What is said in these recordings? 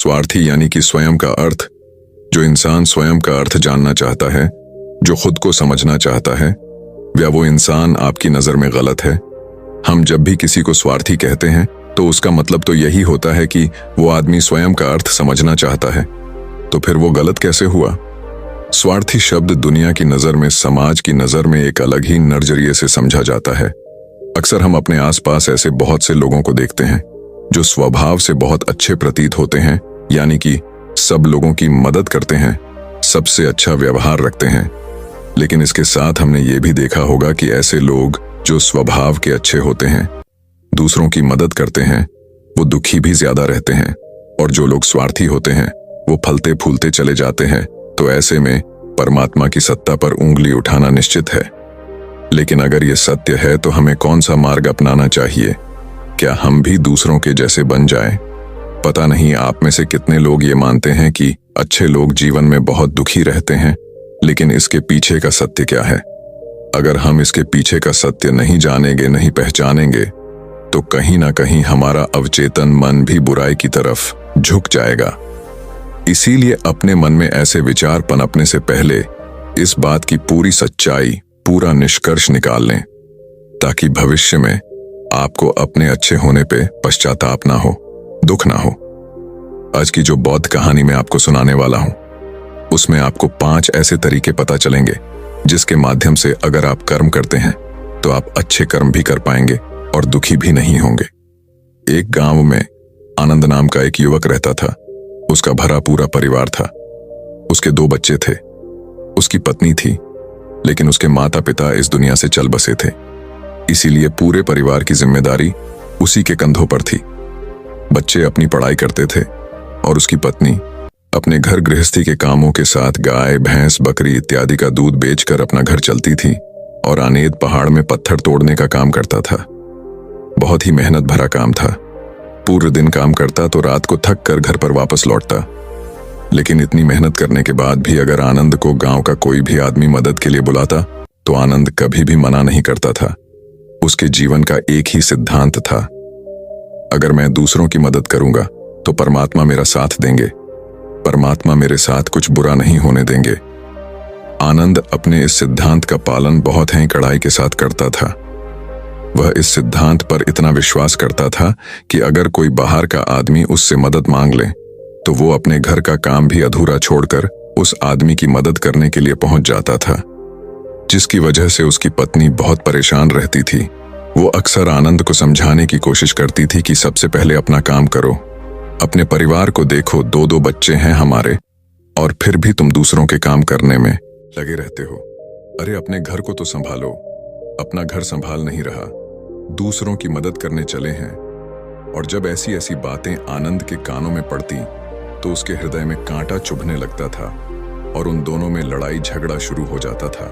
स्वार्थी यानी कि स्वयं का अर्थ। जो इंसान स्वयं का अर्थ जानना चाहता है, जो खुद को समझना चाहता है, या वो इंसान आपकी नजर में गलत है। हम जब भी किसी को स्वार्थी कहते हैं तो उसका मतलब तो यही होता है कि वो आदमी स्वयं का अर्थ समझना चाहता है। तो फिर वो गलत कैसे हुआ? स्वार्थी शब्द दुनिया की नजर में, समाज की नजर में एक अलग ही नजरिए से समझा जाता है। अक्सर हम अपने आसपास ऐसे बहुत से लोगों को देखते हैं जो स्वभाव से बहुत अच्छे प्रतीत होते हैं, यानी कि सब लोगों की मदद करते हैं, सबसे अच्छा व्यवहार रखते हैं। लेकिन इसके साथ हमने ये भी देखा होगा कि ऐसे लोग जो स्वभाव के अच्छे होते हैं, दूसरों की मदद करते हैं, वो दुखी भी ज्यादा रहते हैं। और जो लोग स्वार्थी होते हैं वो फलते फूलते चले जाते हैं। तो ऐसे में परमात्मा की सत्ता पर उंगली उठाना निश्चित है। लेकिन अगर ये सत्य है तो हमें कौन सा मार्ग अपनाना चाहिए? क्या हम भी दूसरों के जैसे बन जाएं? पता नहीं आप में से कितने लोग ये मानते हैं कि अच्छे लोग जीवन में बहुत दुखी रहते हैं, लेकिन इसके पीछे का सत्य क्या है? अगर हम इसके पीछे का सत्य नहीं जानेंगे, नहीं पहचानेंगे, तो कहीं ना कहीं हमारा अवचेतन मन भी बुराई की तरफ झुक जाएगा। इसीलिए अपने मन में ऐसे विचार पनपने से पहले इस बात की पूरी सच्चाई, पूरा निष्कर्ष निकाल लें, ताकि भविष्य में आपको अपने अच्छे होने पे पश्चाताप ना हो, दुख ना हो। आज की जो बौद्ध कहानी मैं आपको सुनाने वाला हूं, उसमें आपको 5 ऐसे तरीके पता चलेंगे जिसके माध्यम से अगर आप कर्म करते हैं तो आप अच्छे कर्म भी कर पाएंगे और दुखी भी नहीं होंगे। एक गांव में आनंद नाम का एक युवक रहता था। उसका भरा पूरा परिवार था। उसके 2 बच्चे थे, उसकी पत्नी थी, लेकिन उसके माता पिता इस दुनिया से चल बसे थे। इसीलिए पूरे परिवार की जिम्मेदारी उसी के कंधों पर थी। बच्चे अपनी पढ़ाई करते थे और उसकी पत्नी अपने घर गृहस्थी के कामों के साथ गाय, भैंस, बकरी इत्यादि का दूध बेचकर अपना घर चलती थी और आनेद पहाड़ में पत्थर तोड़ने का काम करता था। बहुत ही मेहनत भरा काम था। पूरे दिन काम करता तो रात को थक कर घर पर वापस लौटता। लेकिन इतनी मेहनत करने के बाद भी अगर आनंद को गांव का कोई भी आदमी मदद के लिए बुलाता तो आनंद कभी भी मना नहीं करता था। उसके जीवन का एक ही सिद्धांत था, अगर मैं दूसरों की मदद करूंगा तो परमात्मा मेरा साथ देंगे, परमात्मा मेरे साथ कुछ बुरा नहीं होने देंगे। आनंद अपने इस सिद्धांत का पालन बहुत ही कड़ाई के साथ करता था। वह इस सिद्धांत पर इतना विश्वास करता था कि अगर कोई बाहर का आदमी उससे मदद मांग ले तो वो अपने घर का काम भी अधूरा छोड़कर उस आदमी की मदद करने के लिए पहुंच जाता था, जिसकी वजह से उसकी पत्नी बहुत परेशान रहती थी। वो अक्सर आनंद को समझाने की कोशिश करती थी कि सबसे पहले अपना काम करो, अपने परिवार को देखो, 2 बच्चे हैं हमारे और फिर भी तुम दूसरों के काम करने में लगे रहते हो। अरे अपने घर को तो संभालो, अपना घर संभाल नहीं रहा, दूसरों की मदद करने चले हैं। और जब ऐसी ऐसी बातें आनंद के कानों में पड़ती तो उसके हृदय में कांटा चुभने लगता था और उन दोनों में लड़ाई झगड़ा शुरू हो जाता था।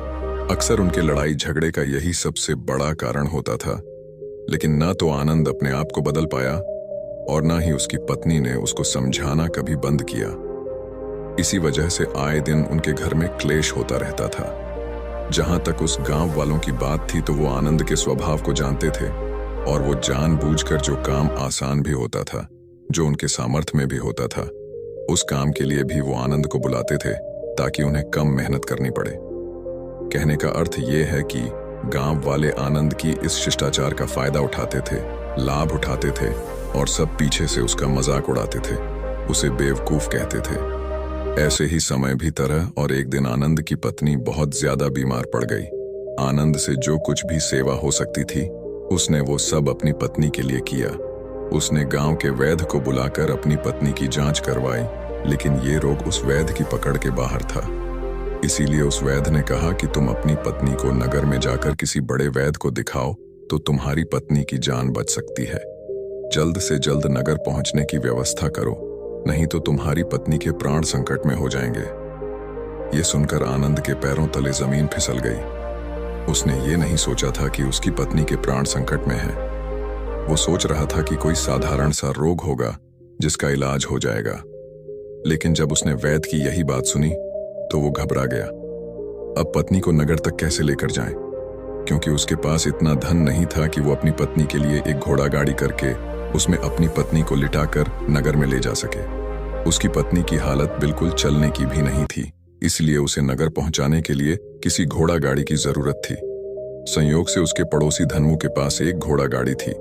अक्सर उनके लड़ाई झगड़े का यही सबसे बड़ा कारण होता था। लेकिन ना तो आनंद अपने आप को बदल पाया और ना ही उसकी पत्नी ने उसको समझाना कभी बंद किया। इसी वजह से आए दिन उनके घर में क्लेश होता रहता था। जहां तक उस गांव वालों की बात थी तो वो आनंद के स्वभाव को जानते थे और वो जानबूझकर जो काम आसान भी होता था, जो उनके सामर्थ्य में भी होता था, उस काम के लिए भी वो आनंद को बुलाते थे ताकि उन्हें कम मेहनत करनी पड़े। कहने का अर्थ ये है कि गांव वाले आनंद की इस शिष्टाचार का फायदा उठाते थे, लाभ उठाते थे और सब पीछे से उसका मजाक उड़ाते थे, उसे बेवकूफ कहते थे। ऐसे ही समय भी तरह और एक दिन आनंद की पत्नी बहुत ज्यादा बीमार पड़ गई। आनंद से जो कुछ भी सेवा हो सकती थी उसने वो सब अपनी पत्नी के लिए किया। उसने गांव के वैद्य को बुलाकर अपनी पत्नी की जांच करवाई, लेकिन ये रोग उस वैद्य की पकड़ के बाहर था। इसीलिए उस वैद्य ने कहा कि तुम अपनी पत्नी को नगर में जाकर किसी बड़े वैद्य को दिखाओ तो तुम्हारी पत्नी की जान बच सकती है। जल्द से जल्द नगर पहुंचने की व्यवस्था करो, नहीं तो तुम्हारी पत्नी के प्राण संकट में हो जाएंगे। ये सुनकर आनंद के पैरों तले जमीन फिसल गई। उसने ये नहीं सोचा था कि उसकी पत्नी के प्राण संकट में है। वो सोच रहा था कि कोई साधारण सा रोग होगा जिसका इलाज हो जाएगा। लेकिन जब उसने वैद्य की यही बात सुनी तो वो घबरा गया। अब पत्नी को नगर तक कैसे लेकर जाएं? क्योंकि उसके पास इतना धन नहीं था कि वो अपनी पत्नी के लिए एक घोड़ा गाड़ी करके उसमें अपनी पत्नी को लिटाकर नगर में ले जा सके। उसकी पत्नी की हालत बिल्कुल चलने की भी नहीं थी, इसलिए उसे नगर पहुंचाने के लिए किसी घोड़ा गाड़ी की जरूरत थी। संयोग से उसके पड़ोसी धन्मू के पास एक घोड़ा गाड़ी थी।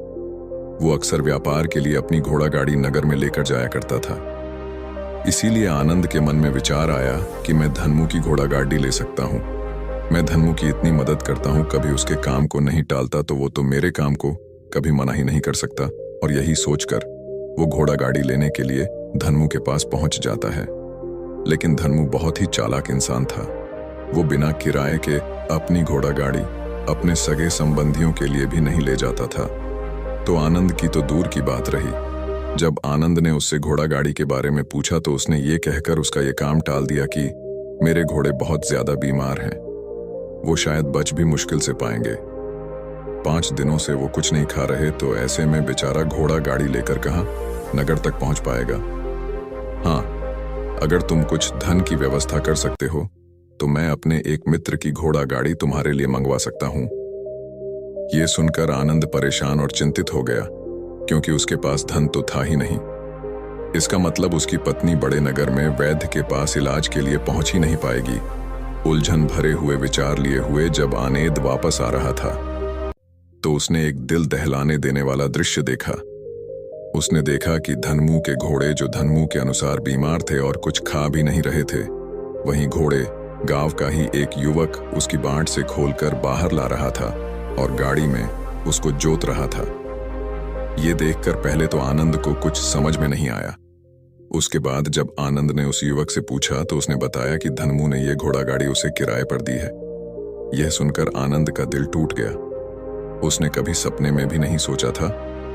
वो अक्सर व्यापार के लिए अपनी घोड़ा गाड़ी नगर में लेकर जाया करता था। इसीलिए आनंद के मन में विचार आया कि मैं धन्मू की घोड़ा गाड़ी ले सकता हूँ। मैं धन्मू की इतनी मदद करता हूँ, कभी उसके काम को नहीं टालता, तो वो तो मेरे काम को कभी मना ही नहीं कर सकता। और यही सोचकर वो घोड़ा गाड़ी लेने के लिए धन्मू के पास पहुंच जाता है। लेकिन धन्मू बहुत ही चालाक इंसान था। वो बिना किराए के अपनी घोड़ा गाड़ी अपने सगे संबंधियों के लिए भी नहीं ले जाता था। तो आनंद की तो दूर की बात रही। जब आनंद ने उससे घोड़ा गाड़ी के बारे में पूछा तो उसने ये कहकर उसका ये काम टाल दिया कि मेरे घोड़े बहुत ज्यादा बीमार हैं, वो शायद बच भी मुश्किल से पाएंगे। 5 दिनों से वो कुछ नहीं खा रहे, तो ऐसे में बेचारा घोड़ा गाड़ी लेकर कहाँ नगर तक पहुंच पाएगा। हाँ, अगर तुम कुछ धन की व्यवस्था कर सकते हो तो मैं अपने एक मित्र की घोड़ा गाड़ी तुम्हारे लिए मंगवा सकता हूं। ये सुनकर आनंद परेशान और चिंतित हो गया, क्योंकि उसके पास धन तो था ही नहीं। इसका मतलब उसकी पत्नी बड़े नगर में वैद्य के पास इलाज के लिए पहुंच ही नहीं पाएगी। उलझन भरे हुए विचार लिए हुए जब आनेद वापस आ रहा था तो उसने एक दिल दहलाने देने वाला दृश्य देखा। उसने देखा कि धन्मू के घोड़े, जो धन्मू के अनुसार बीमार थे और कुछ खा भी नहीं रहे थे, वहीं घोड़े गांव का ही एक युवक उसकी बांट से खोलकर बाहर ला रहा था और गाड़ी में उसको जोत रहा था। ये देखकर पहले तो आनंद को कुछ समझ में नहीं आया। उसके बाद जब आनंद ने उस युवक से पूछा तो उसने बताया कि धन्मू ने यह घोड़ा गाड़ी उसे किराए पर दी है। यह सुनकर आनंद का दिल टूट गया। उसने कभी सपने में भी नहीं सोचा था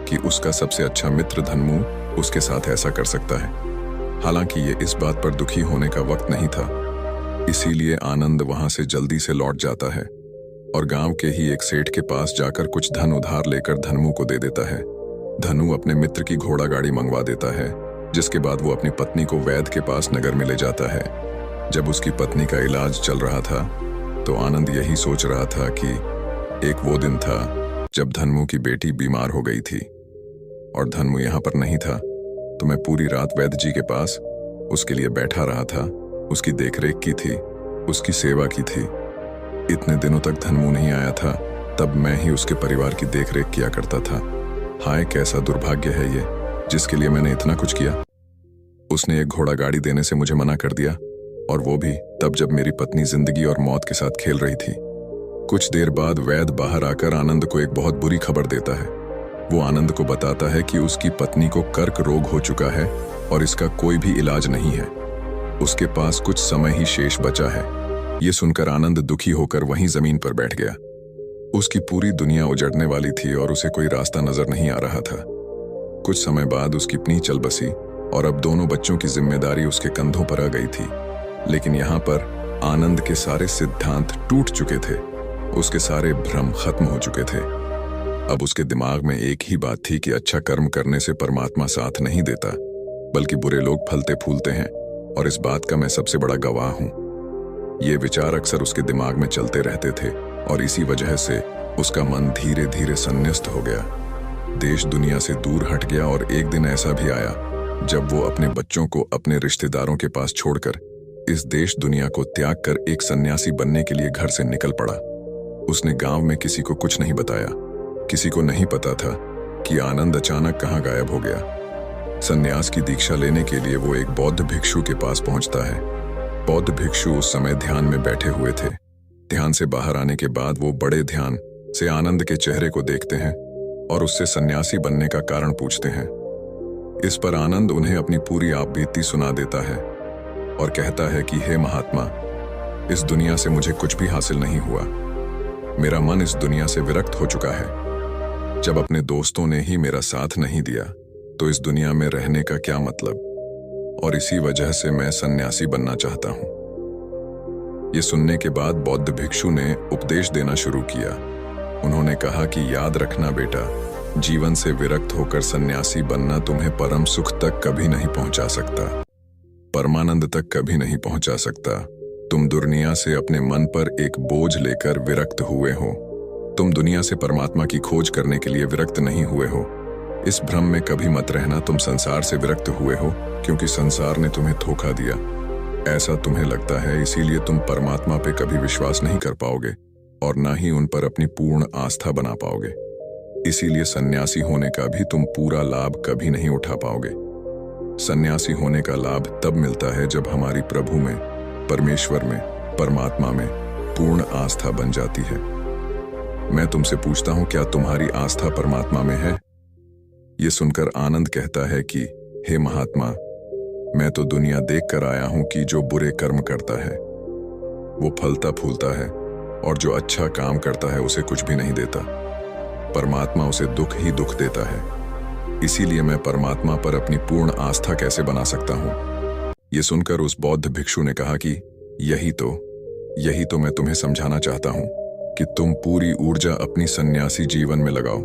कि उसका सबसे अच्छा मित्र धन्मू उसके साथ ऐसा कर सकता है। हालांकि ये इस बात पर दुखी होने का वक्त नहीं था, इसीलिए आनंद वहां से जल्दी से लौट जाता है और गांव के ही एक सेठ के पास जाकर कुछ धन उधार लेकर धन्मू को दे देता है। धनु अपने मित्र की घोड़ा गाड़ी मंगवा देता है, जिसके बाद वो अपनी पत्नी को वैद्य के पास नगर में ले जाता है। जब उसकी पत्नी का इलाज चल रहा था तो आनंद यही सोच रहा था कि एक वो दिन था जब धन्मू की बेटी बीमार हो गई थी और धन्मू यहाँ पर नहीं था, तो मैं पूरी रात वैद्य जी के पास उसके लिए बैठा रहा था, उसकी देखरेख की थी, उसकी सेवा की थी। इतने दिनों तक धन्मू नहीं आया था, तब मैं ही उसके परिवार की देखरेख किया करता था। हाय, कैसा दुर्भाग्य है ये, जिसके लिए मैंने इतना कुछ किया। उसने एक घोड़ा गाड़ी देने से मुझे मना कर दिया, और वो भी तब जब मेरी पत्नी जिंदगी और मौत के साथ खेल रही थी। कुछ देर बाद वैद्य बाहर आकर आनंद को एक बहुत बुरी खबर देता है। वो आनंद को बताता है कि उसकी पत्नी को कर्क रोग हो चुका है और इसका कोई भी इलाज नहीं है। उसके पास कुछ समय ही शेष बचा है। ये सुनकर आनंद दुखी होकर वहीं जमीन पर बैठ गया। उसकी पूरी दुनिया उजड़ने वाली थी और उसे कोई रास्ता नजर नहीं आ रहा था। कुछ समय बाद उसकी पत्नी चल बसी और अब दोनों बच्चों की जिम्मेदारी उसके कंधों पर आ गई थी। लेकिन यहाँ पर आनंद के सारे सिद्धांत टूट चुके थे, उसके सारे भ्रम खत्म हो चुके थे। अब उसके दिमाग में एक ही बात थी कि अच्छा कर्म करने से परमात्मा साथ नहीं देता, बल्कि बुरे लोग फलते फूलते हैं, और इस बात का मैं सबसे बड़ा गवाह हूं। ये विचार अक्सर उसके दिमाग में चलते रहते थे और इसी वजह से उसका मन धीरे धीरे संन्यस्त हो गया, देश दुनिया से दूर हट गया। और एक दिन ऐसा भी आया जब वो अपने बच्चों को अपने रिश्तेदारों के पास छोड़कर इस देश दुनिया को त्याग कर एक सन्यासी बनने के लिए घर से निकल पड़ा। उसने गांव में किसी को कुछ नहीं बताया। किसी को नहीं पता था कि आनंद अचानक कहां गायब हो गया। सन्यास की दीक्षा लेने के लिए वो एक बौद्ध भिक्षु के पास पहुंचता है। बौद्ध भिक्षु उस समय ध्यान में बैठे हुए थे। ध्यान से बाहर आने के बाद वो बड़े ध्यान से आनंद के चेहरे को देखते हैं और उससे सन्यासी बनने का कारण पूछते हैं। इस पर आनंद उन्हें अपनी पूरी आपबीती सुना देता है और कहता है कि हे महात्मा, इस दुनिया से मुझे कुछ भी हासिल नहीं हुआ। मेरा मन इस दुनिया से विरक्त हो चुका है। जब अपने दोस्तों ने ही मेरा साथ नहीं दिया तो इस दुनिया में रहने का क्या मतलब, और इसी वजह से मैं सन्यासी बनना चाहता हूं। ये सुनने के बाद बौद्ध भिक्षु ने उपदेश देना शुरू किया। उन्होंने कहा कि याद रखना बेटा, जीवन से विरक्त होकर सन्यासी बनना तुम्हें परम सुख तक कभी नहीं पहुंचा सकता, परमानंद तक कभी नहीं पहुंचा सकता। तुम दुनिया से अपने मन पर एक बोझ लेकर विरक्त हुए हो। तुम दुनिया से परमात्मा की खोज करने के लिए विरक्त नहीं हुए हो। इस भ्रम में कभी मत रहना तुम संसार से विरक्त हुए हो, क्योंकि संसार ने तुम्हें धोखा दिया। ऐसा तुम्हें लगता है, इसीलिए तुम परमात्मा पे कभी विश्वास नहीं कर पाओगे और ना ही उन पर अपनी पूर्ण आस्था बना पाओगे। इसीलिए सन्यासी होने का भी तुम पूरा लाभ कभी नहीं उठा पाओगे। सन्यासी होने का लाभ तब मिलता है जब हमारी प्रभु में, परमेश्वर में, परमात्मा में पूर्ण आस्था बन जाती है। मैं तुमसे पूछता हूं, क्या तुम्हारी आस्था परमात्मा में है? ये सुनकर आनंद कहता है कि हे महात्मा, मैं तो दुनिया देख कर आया हूं कि जो बुरे कर्म करता है वो फलता फूलता है और जो अच्छा काम करता है उसे कुछ भी नहीं देता। परमात्मा उसे दुख ही दुख देता है। इसीलिए मैं परमात्मा पर अपनी पूर्ण आस्था कैसे बना सकता हूं? ये सुनकर उस बौद्ध भिक्षु ने कहा कि यही तो मैं तुम्हें समझाना चाहता हूं कि तुम पूरी ऊर्जा अपनी सन्यासी जीवन में लगाओ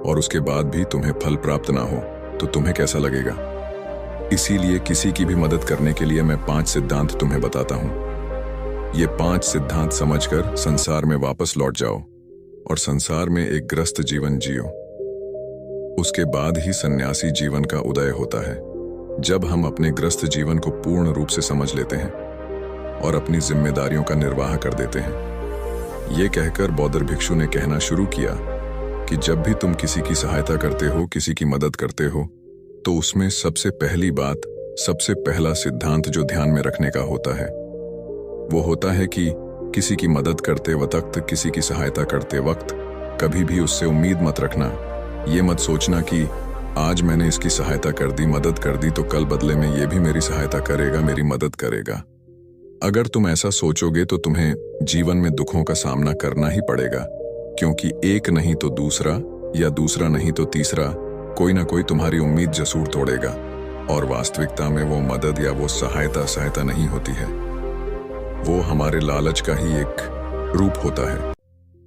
और उसके बाद भी तुम्हें फल प्राप्त ना हो तो तुम्हें कैसा लगेगा? इसीलिए किसी की भी मदद करने के लिए मैं 5 सिद्धांत तुम्हें बताता हूं। ये 5 सिद्धांत समझकर संसार में वापस लौट जाओ और संसार में एक ग्रस्त जीवन जियो। उसके बाद ही सन्यासी जीवन का उदय होता है, जब हम अपने ग्रस्त जीवन को पूर्ण रूप से समझ लेते हैं और अपनी जिम्मेदारियों का निर्वाह कर देते हैं। ये कहकर बौद्ध भिक्षु ने कहना शुरू किया कि जब भी तुम किसी की सहायता करते हो, किसी की मदद करते हो, तो उसमें सबसे पहली बात, सबसे पहला सिद्धांत जो ध्यान में रखने का होता है वो होता है कि किसी की मदद करते वक्त, किसी की सहायता करते वक्त कभी भी उससे उम्मीद मत रखना। ये मत सोचना कि आज मैंने इसकी सहायता कर दी, मदद कर दी, तो कल बदले में ये भी मेरी सहायता करेगा, मेरी मदद करेगा। अगर तुम ऐसा सोचोगे तो तुम्हें जीवन में दुखों का सामना करना ही पड़ेगा, क्योंकि एक नहीं तो दूसरा या दूसरा नहीं तो तीसरा कोई ना कोई तुम्हारी उम्मीद जसूर तोड़ेगा और वास्तविकता में वो मदद या वो सहायता नहीं होती है। वो हमारे लालच का ही एक रूप होता है।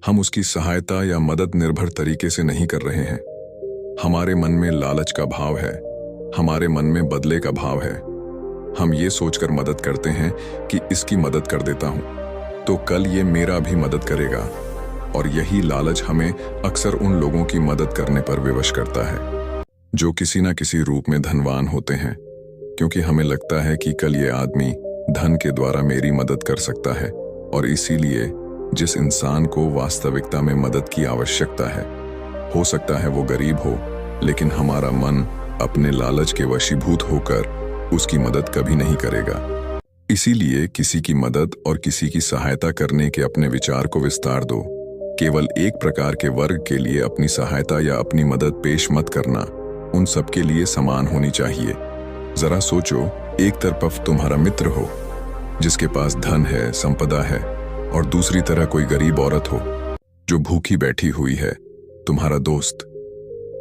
हम उसकी सहायता या मदद निर्भर तरीके से नहीं कर रहे हैं। हमारे मन में लालच का भाव है, हमारे मन में बदले का भाव है। हम ये सोचकर मदद करते हैं कि इसकी मदद कर देता हूं तो कल ये मेरा भी मदद करेगा, और यही लालच हमें अक्सर उन लोगों की मदद करने पर विवश करता है जो किसी न किसी रूप में धनवान होते हैं, क्योंकि हमें लगता है कि कल ये आदमी धन के द्वारा मेरी मदद कर सकता है। और इसीलिए जिस इंसान को वास्तविकता में मदद की आवश्यकता है, हो सकता है वो गरीब हो, लेकिन हमारा मन अपने लालच के वशीभूत होकर उसकी मदद कभी नहीं करेगा। इसीलिए किसी की मदद और किसी की सहायता करने के अपने विचार को विस्तार दो। केवल एक प्रकार के वर्ग के लिए अपनी सहायता या अपनी मदद पेश मत करना, उन सबके लिए समान होनी चाहिए। जरा सोचो, एक तरफ तुम्हारा मित्र हो जिसके पास धन है, संपदा है, और दूसरी तरह कोई गरीब औरत हो जो भूखी बैठी हुई है। तुम्हारा दोस्त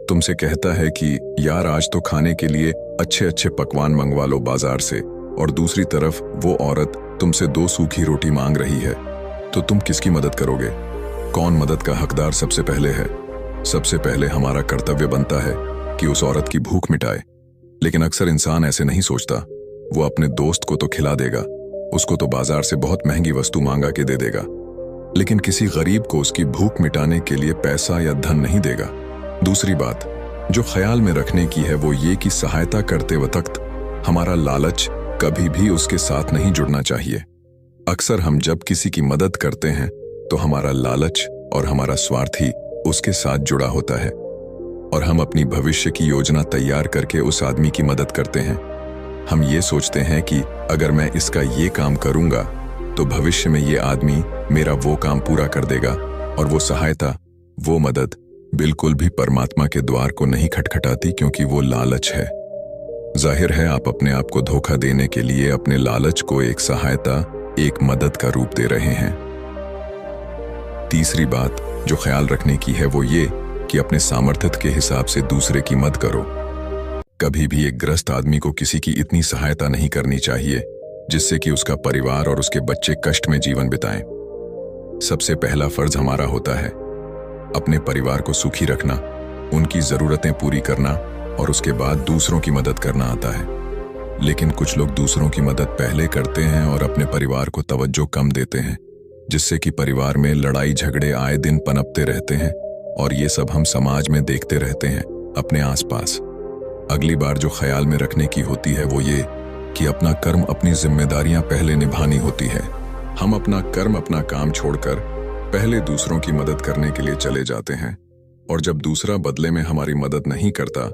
तुमसे कहता है कि यार आज तो खाने के लिए अच्छे अच्छे पकवान मंगवा लो बाजार से, और दूसरी तरफ वो औरत तुमसे 2 सूखी रोटी मांग रही है, तो तुम किसकी मदद करोगे? कौन मदद का हकदार सबसे पहले है? सबसे पहले हमारा कर्तव्य बनता है कि उस औरत की भूख मिटाए, लेकिन अक्सर इंसान ऐसे नहीं सोचता। वो अपने दोस्त को तो खिला देगा, उसको तो बाजार से बहुत महंगी वस्तु मांगा के दे देगा, लेकिन किसी गरीब को उसकी भूख मिटाने के लिए पैसा या धन नहीं देगा। दूसरी बात जो ख्याल में रखने की है वो ये कि सहायता करते वक्त हमारा लालच कभी भी उसके साथ नहीं जुड़ना चाहिए। अक्सर हम जब किसी की मदद करते हैं तो हमारा लालच और हमारा स्वार्थ ही उसके साथ जुड़ा होता है, और हम अपनी भविष्य की योजना तैयार करके उस आदमी की मदद करते हैं। हम ये सोचते हैं कि अगर मैं इसका ये काम करूंगा तो भविष्य में ये आदमी मेरा वो काम पूरा कर देगा, और वो सहायता, वो मदद बिल्कुल भी परमात्मा के द्वार को नहीं खटखटाती, क्योंकि वो लालच है। जाहिर है आप अपने आप को धोखा देने के लिए अपने लालच को एक सहायता, एक मदद का रूप दे रहे हैं। तीसरी बात जो ख्याल रखने की है वो ये कि अपने सामर्थ्य के हिसाब से दूसरे की मदद करो। कभी भी एक ग्रस्त आदमी को किसी की इतनी सहायता नहीं करनी चाहिए जिससे कि उसका परिवार और उसके बच्चे कष्ट में जीवन बिताएं। सबसे पहला फर्ज हमारा होता है अपने परिवार को सुखी रखना, उनकी जरूरतें पूरी करना, और उसके बाद दूसरों की मदद करना आता है। लेकिन कुछ लोग दूसरों की मदद पहले करते हैं और अपने परिवार को तवज्जो कम देते हैं, जिससे कि परिवार में लड़ाई झगड़े आए दिन पनपते रहते हैं, और ये सब हम समाज में देखते रहते हैं। अपने आसपास। अगली बार जो ख्याल में रखने की होती है वो ये कि अपना कर्म, अपनी जिम्मेदारियां पहले निभानी होती है। हम अपना कर्म, अपना काम छोड़कर पहले दूसरों की मदद करने के लिए चले जाते हैं, और जब दूसरा बदले में हमारी मदद नहीं करता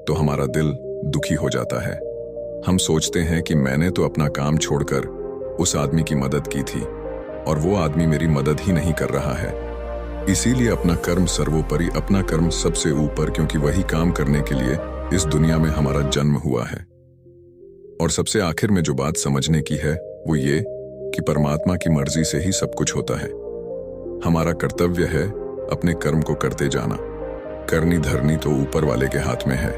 तो हमारा दिल दुखी हो जाता है। हम सोचते हैं कि मैंने तो अपना काम छोड़कर उस आदमी की मदद की थी और वो आदमी मेरी मदद ही नहीं कर रहा है। इसीलिए अपना कर्म सर्वोपरि, अपना कर्म सबसे ऊपर, क्योंकि वही काम करने के लिए इस दुनिया में हमारा जन्म हुआ है। और सबसे आखिर में जो बात समझने की है वो ये कि परमात्मा की मर्जी से ही सब कुछ होता है। हमारा कर्तव्य है अपने कर्म को करते जाना। करनी धरनी तो ऊपर वाले के हाथ में है।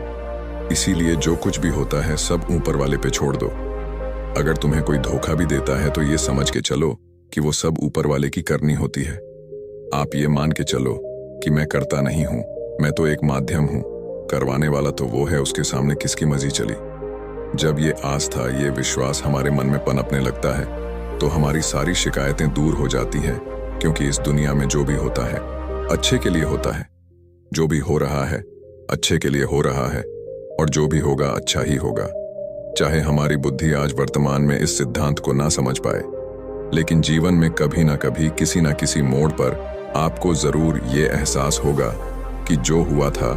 इसीलिए जो कुछ भी होता है सब ऊपर वाले पे छोड़ दो। अगर तुम्हें कोई धोखा भी देता है तो ये समझ के चलो कि वो सब ऊपर वाले की करनी होती है। आप ये मान के चलो कि मैं करता नहीं हूं, मैं तो एक माध्यम हूं, करवाने वाला तो वो है, उसके सामने किसकी मर्जी चली। जब ये आस्था, ये विश्वास हमारे मन में पनपने लगता है तो हमारी सारी शिकायतें दूर हो जाती हैं, क्योंकि इस दुनिया में जो भी होता है अच्छे के लिए होता है। जो भी हो रहा है अच्छे के लिए हो रहा है, और जो भी होगा अच्छा ही होगा। चाहे हमारी बुद्धि आज वर्तमान में इस सिद्धांत को ना समझ पाए, लेकिन जीवन में कभी ना कभी, किसी ना किसी मोड़ पर आपको जरूर ये एहसास होगा कि जो हुआ था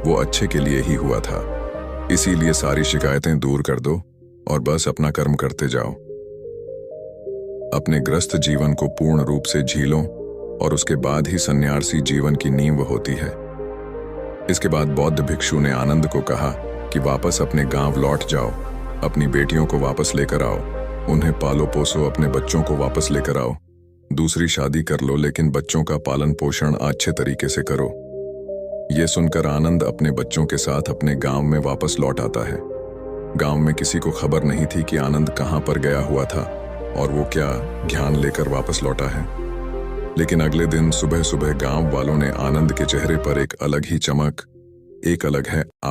वो अच्छे के लिए ही हुआ था। इसीलिए सारी शिकायतें दूर कर दो और बस अपना कर्म करते जाओ। अपने ग्रस्त जीवन को पूर्ण रूप से झीलो और उसके बाद ही सन्यासी जीवन की नींव होती है। इसके बाद बौद्ध भिक्षु ने आनंद को कहा कि वापस अपने गांव लौट जाओ, अपनी बेटियों को वापस लेकर आओ, उन्हें पालो पोसो, अपने बच्चों को वापस लेकर आओ, दूसरी शादी कर लो, लेकिन बच्चों का पालन पोषण अच्छे तरीके से करो। ये सुनकर आनंद अपने बच्चों के साथ अपने गांव में वापस लौट आता है। गांव में किसी को खबर नहीं थी कि आनंद कहां पर गया हुआ था और वो क्या ज्ञान लेकर वापस लौटा है। लेकिन अगले दिन सुबह सुबह गांव वालों ने आनंद के चेहरे पर एक अलग ही चमक, एक अलग है आप